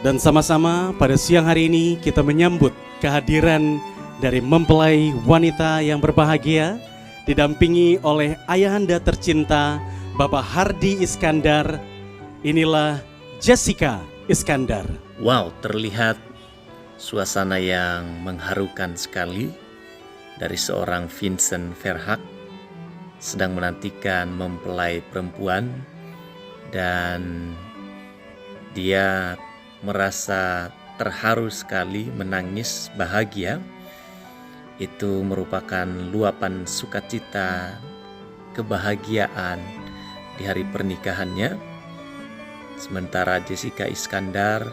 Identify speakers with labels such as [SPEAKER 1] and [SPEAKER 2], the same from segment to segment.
[SPEAKER 1] Dan sama-sama pada siang hari ini kita menyambut kehadiran dari mempelai wanita yang berbahagia, didampingi oleh ayahanda tercinta Bapak Hardy Iskandar. Inilah Jessica Iskandar.
[SPEAKER 2] Wow, terlihat suasana yang mengharukan sekali dari seorang Vincent Verhaak sedang menantikan mempelai perempuan, dan dia merasa terharu sekali, menangis bahagia. Itu merupakan luapan sukacita, kebahagiaan di hari pernikahannya. Sementara Jessica Iskandar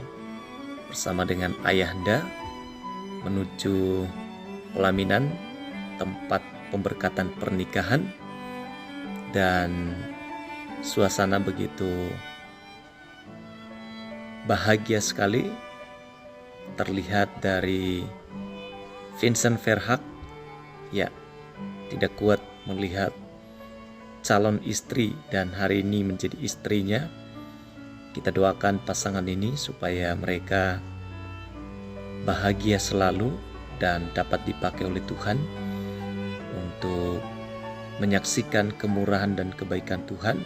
[SPEAKER 2] bersama dengan ayahanda menuju pelaminan, tempat pemberkatan pernikahan, dan suasana begitu bahagia sekali terlihat dari Vincent Verhaak. Ya, tidak kuat melihat calon istri dan hari ini menjadi istrinya. Kita doakan pasangan ini supaya mereka bahagia selalu dan dapat dipakai oleh Tuhan untuk menyaksikan kemurahan dan kebaikan Tuhan,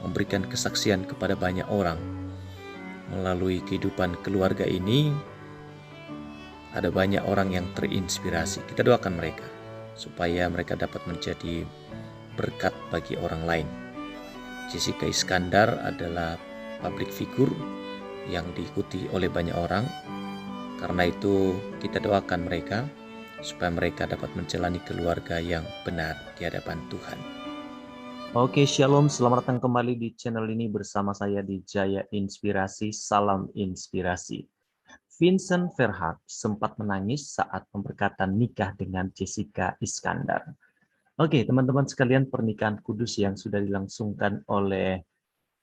[SPEAKER 2] memberikan kesaksian kepada banyak orang. Melalui kehidupan keluarga ini, ada banyak orang yang terinspirasi. Kita doakan mereka supaya mereka dapat menjadi berkat bagi orang lain. Jessica Iskandar adalah public figure yang diikuti oleh banyak orang. Karena itu kita doakan mereka supaya mereka dapat menjalani keluarga yang benar di hadapan Tuhan.
[SPEAKER 3] Oke, Shalom, selamat datang kembali di channel ini bersama saya di Jaya Inspirasi, salam inspirasi. Vincent Verhaak sempat menangis saat pemberkatan nikah dengan Jessica Iskandar. Oke, teman-teman sekalian, pernikahan kudus yang sudah dilangsungkan oleh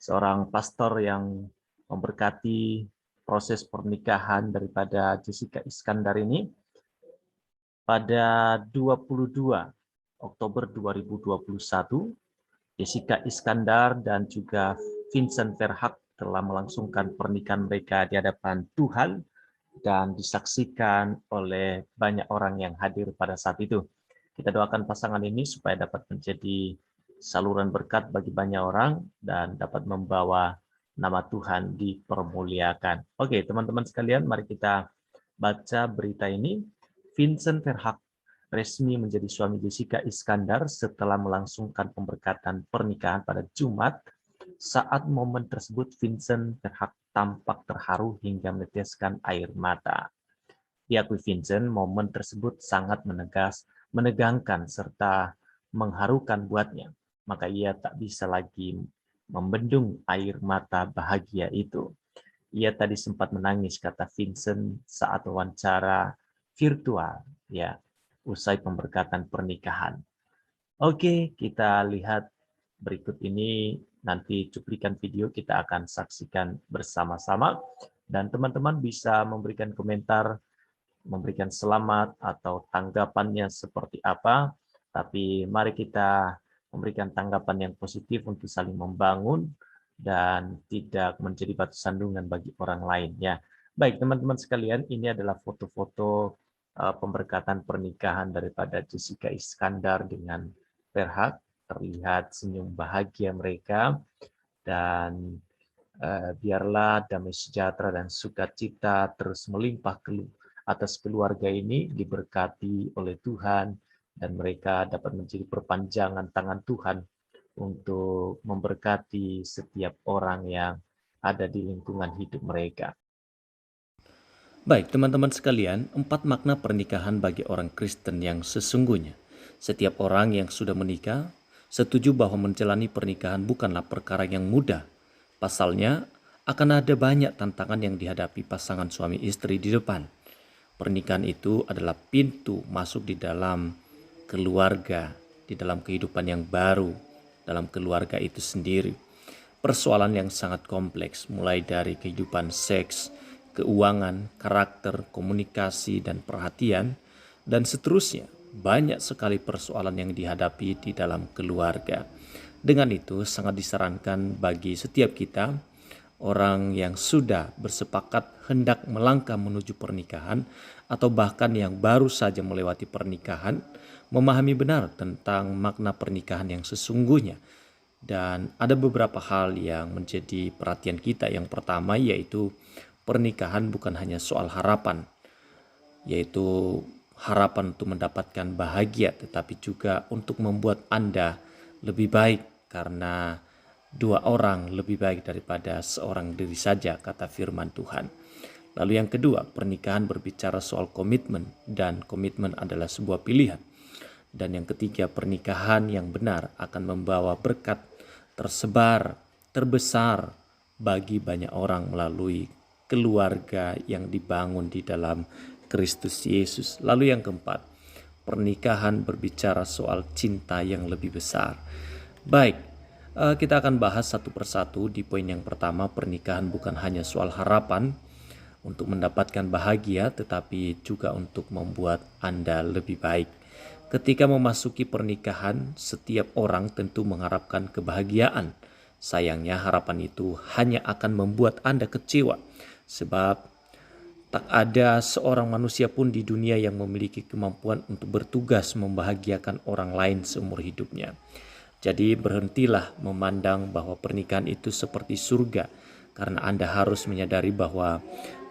[SPEAKER 3] seorang pastor yang memberkati proses pernikahan daripada Jessica Iskandar ini pada 22 Oktober 2021. Jessica Iskandar dan juga Vincent Verhaak telah melangsungkan pernikahan mereka di hadapan Tuhan dan disaksikan oleh banyak orang yang hadir pada saat itu. Kita doakan pasangan ini supaya dapat menjadi saluran berkat bagi banyak orang dan dapat membawa nama Tuhan dipermuliakan. Oke, teman-teman sekalian, mari kita baca berita ini. Vincent Verhaak resmi menjadi suami Jessica Iskandar setelah melangsungkan pemberkatan pernikahan pada Jumat. Saat momen tersebut, Vincent Verhaak tampak terharu hingga meneteskan air mata. Diakui Vincent, momen tersebut sangat menegangkan serta mengharukan buatnya. Maka ia tak bisa lagi membendung air mata bahagia itu. Ia tadi sempat menangis, kata Vincent saat wawancara virtual, ya, usai pemberkatan pernikahan. Oke, kita lihat berikut ini, nanti cuplikan video kita akan saksikan bersama-sama, dan teman-teman bisa memberikan komentar, memberikan selamat atau tanggapannya seperti apa. Tapi mari kita memberikan tanggapan yang positif untuk saling membangun dan tidak menjadi batu sandungan bagi orang lain, ya. Baik, teman-teman sekalian, ini adalah foto-foto pemberkatan pernikahan daripada Jessica Iskandar dengan Verhaak. Terlihat senyum bahagia mereka, dan biarlah damai sejahtera dan sukacita terus melimpah atas keluarga ini, diberkati oleh Tuhan, dan mereka dapat menjadi perpanjangan tangan Tuhan untuk memberkati setiap orang yang ada di lingkungan hidup mereka.
[SPEAKER 2] Baik, teman-teman sekalian, 4 makna pernikahan bagi orang Kristen yang sesungguhnya. Setiap orang yang sudah menikah setuju bahwa menjalani pernikahan bukanlah perkara yang mudah. Pasalnya, akan ada banyak tantangan yang dihadapi pasangan suami istri di depan. Pernikahan itu adalah pintu masuk di dalam keluarga, di dalam kehidupan yang baru, dalam keluarga itu sendiri. Persoalan yang sangat kompleks, mulai dari kehidupan seks, keuangan, karakter, komunikasi, dan perhatian, dan seterusnya. Banyak sekali persoalan yang dihadapi di dalam keluarga. Dengan itu sangat disarankan bagi setiap kita orang yang sudah bersepakat hendak melangkah menuju pernikahan atau bahkan yang baru saja melewati pernikahan memahami benar tentang makna pernikahan yang sesungguhnya. Dan ada beberapa hal yang menjadi perhatian kita. Yang pertama yaitu pernikahan bukan hanya soal harapan, yaitu harapan untuk mendapatkan bahagia, tetapi juga untuk membuat Anda lebih baik, karena dua orang lebih baik daripada seorang diri saja, kata firman Tuhan. Lalu yang kedua, pernikahan berbicara soal komitmen, dan komitmen adalah sebuah pilihan. Dan yang ketiga, pernikahan yang benar akan membawa berkat tersebar, terbesar bagi banyak orang melalui keluarga yang dibangun di dalam Kristus Yesus. Lalu yang keempat, pernikahan berbicara soal cinta yang lebih besar. Baik, kita akan bahas satu persatu. Di poin yang pertama, pernikahan bukan hanya soal harapan untuk mendapatkan bahagia, tetapi juga untuk membuat Anda lebih baik. Ketika memasuki pernikahan, setiap orang tentu mengharapkan kebahagiaan. Sayangnya harapan itu hanya akan membuat Anda kecewa, sebab tak ada seorang manusia pun di dunia yang memiliki kemampuan untuk bertugas membahagiakan orang lain seumur hidupnya. Jadi berhentilah memandang bahwa pernikahan itu seperti surga, karena Anda harus menyadari bahwa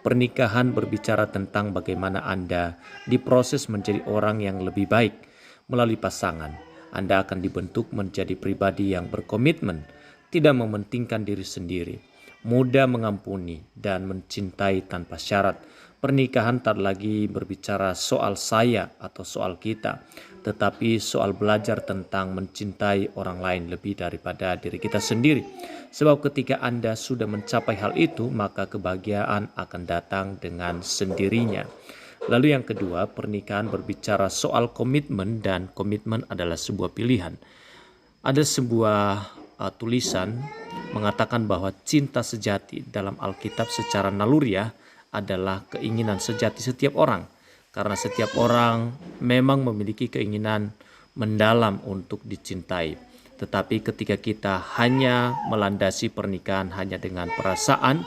[SPEAKER 2] pernikahan berbicara tentang bagaimana Anda diproses menjadi orang yang lebih baik. Melalui pasangan, Anda akan dibentuk menjadi pribadi yang berkomitmen, tidak mementingkan diri sendiri, mudah mengampuni, dan mencintai tanpa syarat. Pernikahan tak lagi berbicara soal saya atau soal kita, tetapi soal belajar tentang mencintai orang lain lebih daripada diri kita sendiri. Sebab ketika Anda sudah mencapai hal itu, maka kebahagiaan akan datang dengan sendirinya. Lalu yang kedua, pernikahan berbicara soal komitmen, dan komitmen adalah sebuah pilihan. Ada sebuah tulisan mengatakan bahwa cinta sejati dalam Alkitab secara naluriah adalah keinginan sejati setiap orang. Karena setiap orang memang memiliki keinginan mendalam untuk dicintai. Tetapi ketika kita hanya melandasi pernikahan hanya dengan perasaan,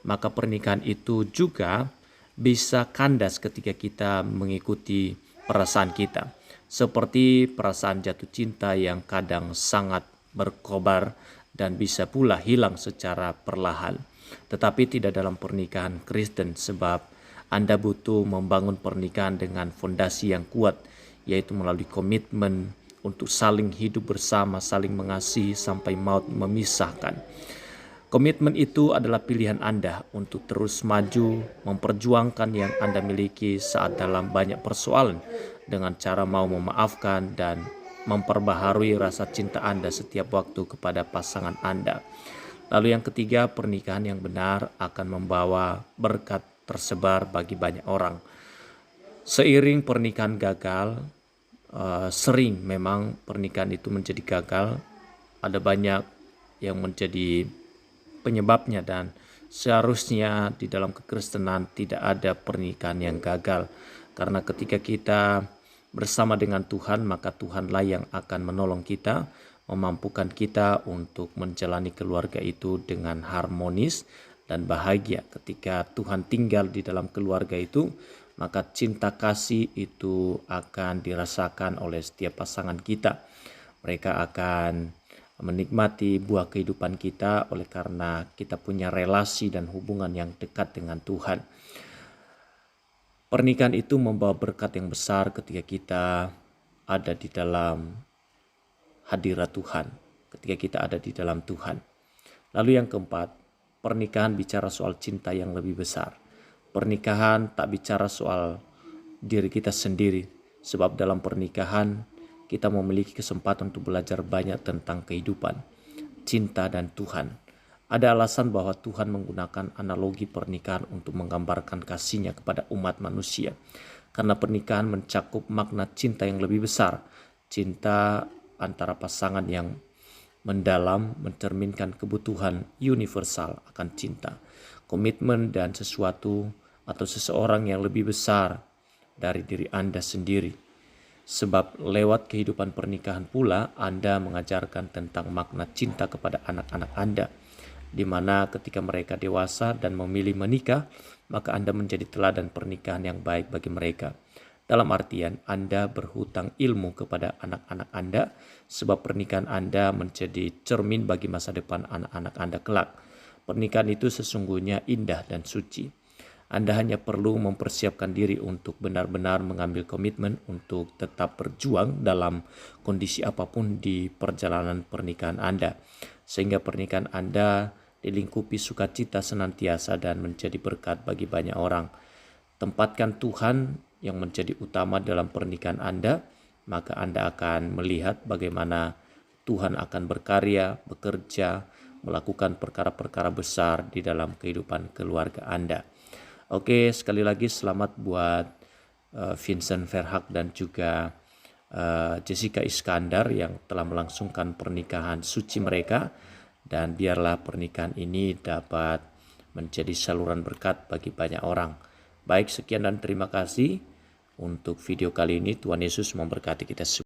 [SPEAKER 2] maka pernikahan itu juga bisa kandas ketika kita mengikuti perasaan kita. Seperti perasaan jatuh cinta yang kadang sangat berkobar dan bisa pula hilang secara perlahan. Tetapi tidak dalam pernikahan Kristen, sebab Anda butuh membangun pernikahan dengan fondasi yang kuat, yaitu melalui komitmen untuk saling hidup bersama, saling mengasihi sampai maut memisahkan. Komitmen itu adalah pilihan Anda untuk terus maju, memperjuangkan yang Anda miliki saat dalam banyak persoalan dengan cara mau memaafkan dan memperbaharui rasa cinta Anda setiap waktu kepada pasangan Anda. Lalu yang ketiga, pernikahan yang benar akan membawa berkat tersebar bagi banyak orang. Seiring pernikahan gagal, sering memang pernikahan itu menjadi gagal. Ada banyak yang menjadi penyebabnya, dan seharusnya di dalam kekristenan tidak ada pernikahan yang gagal, karena ketika kita bersama dengan Tuhan, maka Tuhanlah yang akan menolong kita, memampukan kita untuk menjalani keluarga itu dengan harmonis dan bahagia. Ketika Tuhan tinggal di dalam keluarga itu, maka cinta kasih itu akan dirasakan oleh setiap pasangan kita. Mereka akan menikmati buah kehidupan kita oleh karena kita punya relasi dan hubungan yang dekat dengan Tuhan. Pernikahan itu membawa berkat yang besar ketika kita ada di dalam hadirat Tuhan, ketika kita ada di dalam Tuhan. Lalu yang keempat, pernikahan bicara soal cinta yang lebih besar. Pernikahan tak bicara soal diri kita sendiri, sebab dalam pernikahan kita memiliki kesempatan untuk belajar banyak tentang kehidupan, cinta, dan Tuhan. Ada alasan bahwa Tuhan menggunakan analogi pernikahan untuk menggambarkan kasih-Nya kepada umat manusia. Karena pernikahan mencakup makna cinta yang lebih besar. Cinta antara pasangan yang mendalam mencerminkan kebutuhan universal akan cinta. Komitmen dan sesuatu atau seseorang yang lebih besar dari diri Anda sendiri. Sebab lewat kehidupan pernikahan pula Anda mengajarkan tentang makna cinta kepada anak-anak Anda. di mana ketika mereka dewasa dan memilih menikah, maka Anda menjadi teladan pernikahan yang baik bagi mereka. Dalam artian Anda berhutang ilmu kepada anak-anak Anda, sebab pernikahan Anda menjadi cermin bagi masa depan anak-anak Anda kelak. Pernikahan itu sesungguhnya indah dan suci. Anda hanya perlu mempersiapkan diri untuk benar-benar mengambil komitmen untuk tetap berjuang dalam kondisi apapun di perjalanan pernikahan Anda, sehingga pernikahan Anda dilingkupi sukacita senantiasa dan menjadi berkat bagi banyak orang. Tempatkan Tuhan yang menjadi utama dalam pernikahan Anda, maka Anda akan melihat bagaimana Tuhan akan berkarya, bekerja, melakukan perkara-perkara besar di dalam kehidupan keluarga Anda. Oke, sekali lagi selamat buat Vincent Verhaak dan juga Jessica Iskandar yang telah melangsungkan pernikahan suci mereka, dan biarlah pernikahan ini dapat menjadi saluran berkat bagi banyak orang. Baik, sekian dan terima kasih untuk video kali ini. Tuhan Yesus memberkati kita semua.